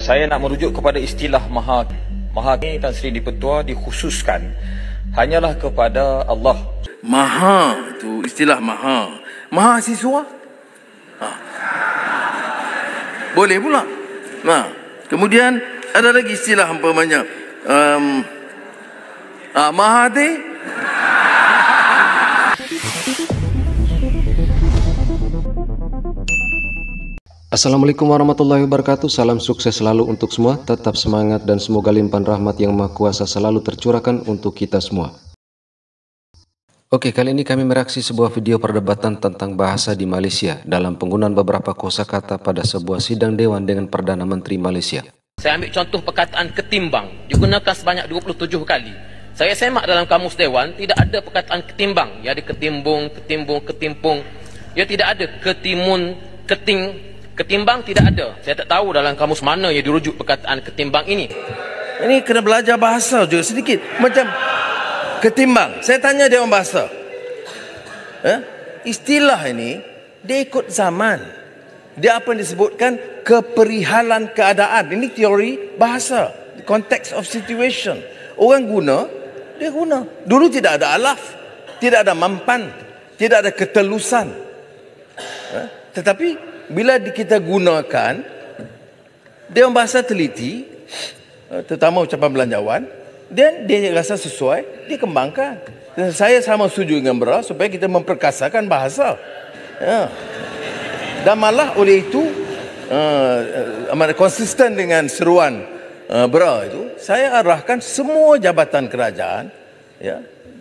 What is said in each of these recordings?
Saya nak merujuk kepada istilah Maha. Maha ini Tan Sri Dipertua dikhususkan hanyalah kepada Allah. Maha itu istilah Maha. Maha siswa? Boleh pula. Kemudian ada lagi istilah umpamanya Mahade. Assalamualaikum warahmatullahi wabarakatuh. Salam sukses selalu untuk semua. Tetap semangat dan semoga limpahan rahmat yang Maha Kuasa selalu tercurahkan untuk kita semua. Oke, kali ini kami mereaksi sebuah video perdebatan tentang bahasa di Malaysia dalam penggunaan beberapa kosakata pada sebuah sidang dewan dengan Perdana Menteri Malaysia. Saya ambil contoh perkataan ketimbang, digunakan sebanyak 27 kali. Saya semak dalam kamus dewan, tidak ada perkataan ketimbang. Ya, ada ketimbung, ketimpung. Ya, tidak ada ketimun, ketimbang tidak ada. Saya tak tahu dalam kamus mana yang dirujuk perkataan ketimbang ini. Ini kena belajar bahasa juga sedikit. Macam ketimbang. Saya tanya dia orang bahasa. Istilah ini, dia ikut zaman. Dia apa yang disebutkan keperihalan keadaan. Ini teori bahasa. Context of situation. Orang guna, dia guna. Dulu tidak ada alaf. Tidak ada mampan. Tidak ada ketelusan. Tetapi bila kita gunakan, dia orang bahasa teliti, terutama ucapan belanjawan, dan dia rasa sesuai, dia kembangkan. Dan saya sama setuju dengan Bra supaya kita memperkasakan bahasa. Dan malah oleh itu, konsisten dengan seruan Bra itu, saya arahkan semua jabatan kerajaan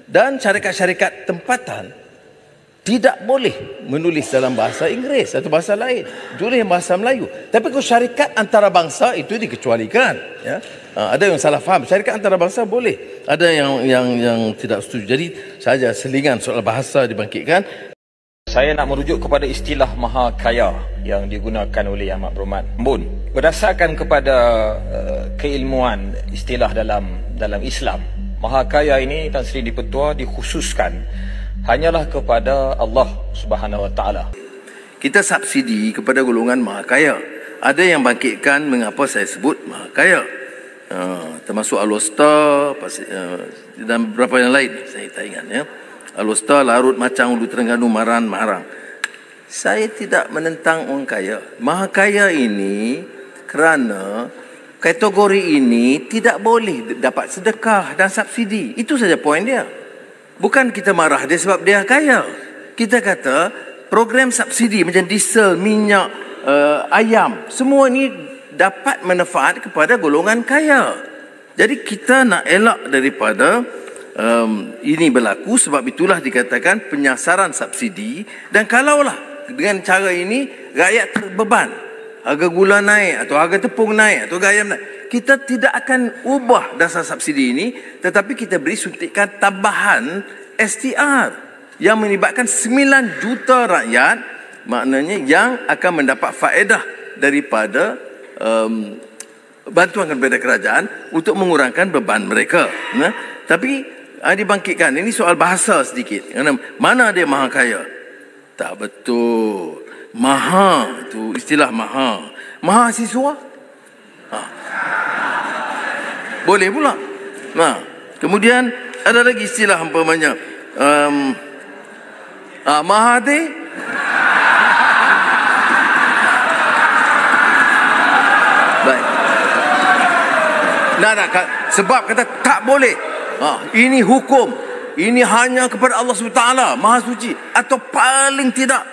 dan syarikat-syarikat tempatan tidak boleh menulis dalam bahasa Inggeris atau bahasa lain, tulis bahasa Melayu. Tapi kalau syarikat antarabangsa itu dikecualikan. Ada yang salah faham. Syarikat antarabangsa boleh. Ada yang tidak setuju. Jadi saja selingan soal bahasa dibangkitkan. Saya nak merujuk kepada istilah Maha Kaya yang digunakan oleh Ahmad Berhormat Mbun. Berdasarkan kepada keilmuan istilah dalam Islam, Maha Kaya ini Tan Sri Dipertua dikhususkan hanyalah kepada Allah Subhanahu Wa Taala. Kita subsidi kepada golongan maha kaya. Ada yang bangkitkan mengapa saya sebut maha kaya. Termasuk Al-Wusta dan beberapa yang lain. Saya tak ingat. Al-Wusta, Larut, Macang, Ulu Terengganu, Maran, Marang. Saya tidak menentang orang kaya. Maha kaya ini kerana kategori ini tidak boleh dapat sedekah dan subsidi. Itu saja poin dia. Bukan kita marah dia sebab dia kaya. Kita kata program subsidi macam diesel, minyak, ayam, semua ini dapat manfaat kepada golongan kaya. Jadi kita nak elak daripada ini berlaku, sebab itulah dikatakan penyasaran subsidi. Dan kalaulah dengan cara ini rakyat terbeban, harga gula naik atau harga tepung naik atau gayam naik, kita tidak akan ubah dasar subsidi ini, tetapi kita beri suntikan tambahan STR yang melibatkan 9 juta rakyat, maknanya yang akan mendapat faedah daripada bantuan daripada kerajaan untuk mengurangkan beban mereka. Tapi dibangkitkan, ini soal bahasa sedikit. Mana dia maha kaya? Tak betul. Maha itu istilah maha. Maha siswa? Boleh pula. Kemudian ada lagi istilah umpamanya Mahade. Baik. Sebab kata tak boleh. Ini hukum. Ini hanya kepada Allah SWT, Maha Suci, atau paling tidak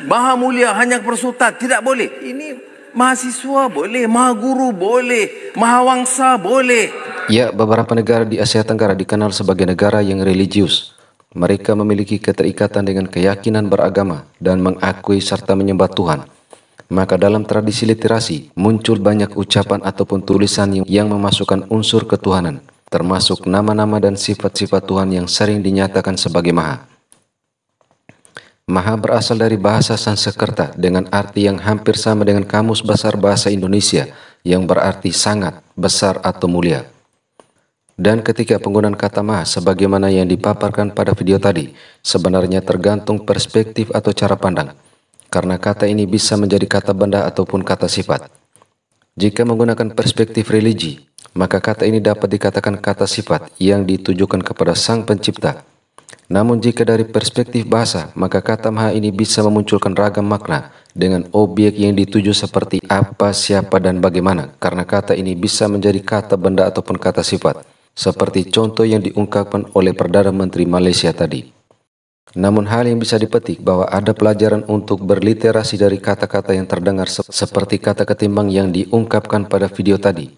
Maha Mulia hanya kepada Sultan. Tidak boleh. Ini mahasiswa boleh, maha guru boleh, maha wangsa boleh. Ya, beberapa negara di Asia Tenggara dikenal sebagai negara yang religius. Mereka memiliki keterikatan dengan keyakinan beragama dan mengakui serta menyembah Tuhan. Maka dalam tradisi literasi muncul banyak ucapan ataupun tulisan yang memasukkan unsur ketuhanan, termasuk nama-nama dan sifat-sifat Tuhan yang sering dinyatakan sebagai maha. Maha berasal dari bahasa Sanskerta dengan arti yang hampir sama dengan Kamus Besar Bahasa Indonesia yang berarti sangat, besar atau mulia. Dan ketika penggunaan kata maha sebagaimana yang dipaparkan pada video tadi, sebenarnya tergantung perspektif atau cara pandang. Karena kata ini bisa menjadi kata benda ataupun kata sifat. Jika menggunakan perspektif religi, maka kata ini dapat dikatakan kata sifat yang ditujukan kepada Sang Pencipta. Namun jika dari perspektif bahasa, maka kata maha ini bisa memunculkan ragam makna dengan objek yang dituju seperti apa, siapa, dan bagaimana, karena kata ini bisa menjadi kata benda ataupun kata sifat, seperti contoh yang diungkapkan oleh Perdana Menteri Malaysia tadi. Namun hal yang bisa dipetik bahwa ada pelajaran untuk berliterasi dari kata-kata yang terdengar seperti kata ketimbang yang diungkapkan pada video tadi.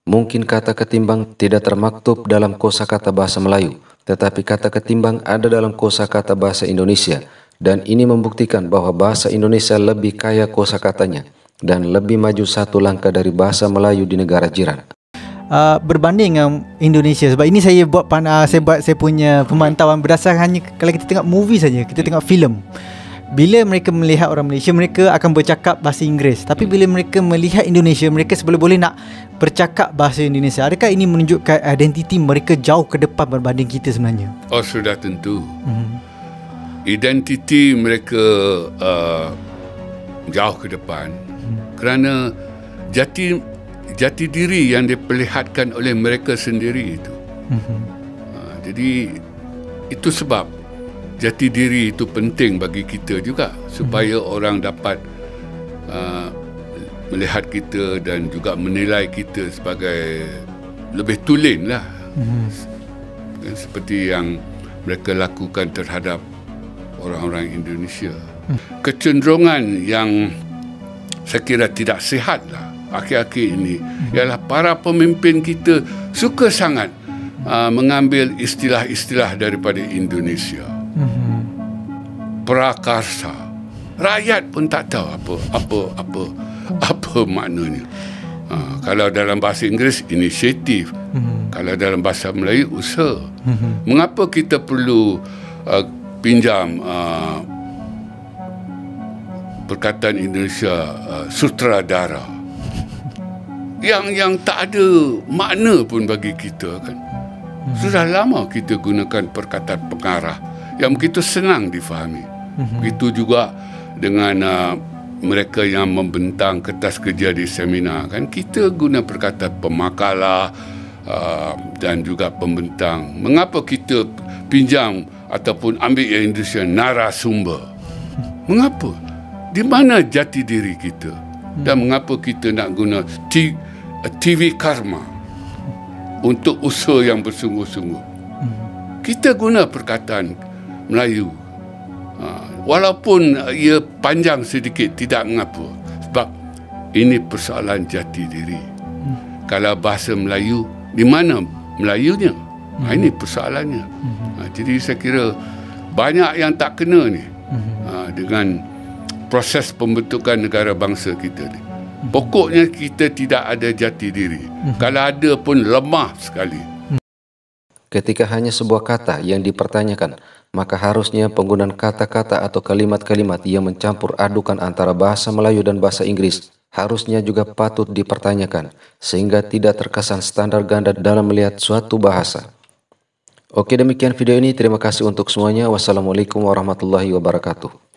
Mungkin kata ketimbang tidak termaktub dalam kosakata bahasa Melayu, tetapi kata ketimbang ada dalam kosakata bahasa Indonesia, dan ini membuktikan bahwa bahasa Indonesia lebih kaya kosakatanya dan lebih maju satu langkah dari bahasa Melayu di negara jiran. Berbanding dengan Indonesia, sebab ini saya buat saya punya pemantauan berdasarkan hanya kalau kita tengok movie saja, kita tengok filem. Bila mereka melihat orang Malaysia, mereka akan bercakap bahasa Inggeris. Tapi bila mereka melihat Indonesia, mereka seboleh-boleh nak bercakap bahasa Indonesia. Adakah ini menunjukkan identiti mereka jauh ke depan berbanding kita sebenarnya? Oh, sudah tentu. Identiti mereka jauh ke depan kerana jati diri yang diperlihatkan oleh mereka sendiri itu. Jadi itu sebab jati diri itu penting bagi kita juga, supaya orang dapat melihat kita dan juga menilai kita sebagai lebih tulen lah. Seperti yang mereka lakukan terhadap orang-orang Indonesia. Kecenderungan yang saya kira tidak sihat lah akhir-akhir ini ialah para pemimpin kita suka sangat mengambil istilah-istilah daripada Indonesia. Prakarsa. Rakyat pun tak tahu apa maknanya. Kalau dalam bahasa Inggeris, inisiatif. Kalau dalam bahasa Melayu, usaha. Mengapa kita perlu pinjam perkataan Indonesia sutradara yang tak ada makna pun bagi kita kan. Sudah lama kita gunakan perkataan pengarah yang begitu senang difahami. Begitu juga dengan mereka yang membentang kertas kerja di seminar kan, kita guna perkataan pemakalah dan juga pembentang. Mengapa kita pinjam ataupun ambil yang Indonesia narasumber? Mengapa? Di mana jati diri kita? Dan mengapa kita nak guna TV Karma untuk usaha yang bersungguh-sungguh? Kita guna perkataan Melayu, walaupun ia panjang sedikit, tidak mengapa, sebab ini persoalan jati diri. Kalau bahasa Melayu, di mana Melayunya? Ini persoalannya. Jadi saya kira banyak yang tak kena ni dengan proses pembentukan negara bangsa kita ni. Pokoknya kita tidak ada jati diri. Kalau ada pun lemah sekali. Ketika hanya sebuah kata yang dipertanyakan, maka harusnya penggunaan kata-kata atau kalimat-kalimat yang mencampur adukan antara bahasa Melayu dan bahasa Inggris harusnya juga patut dipertanyakan, sehingga tidak terkesan standar ganda dalam melihat suatu bahasa. Oke, demikian video ini. Terima kasih untuk semuanya. Wassalamualaikum warahmatullahi wabarakatuh.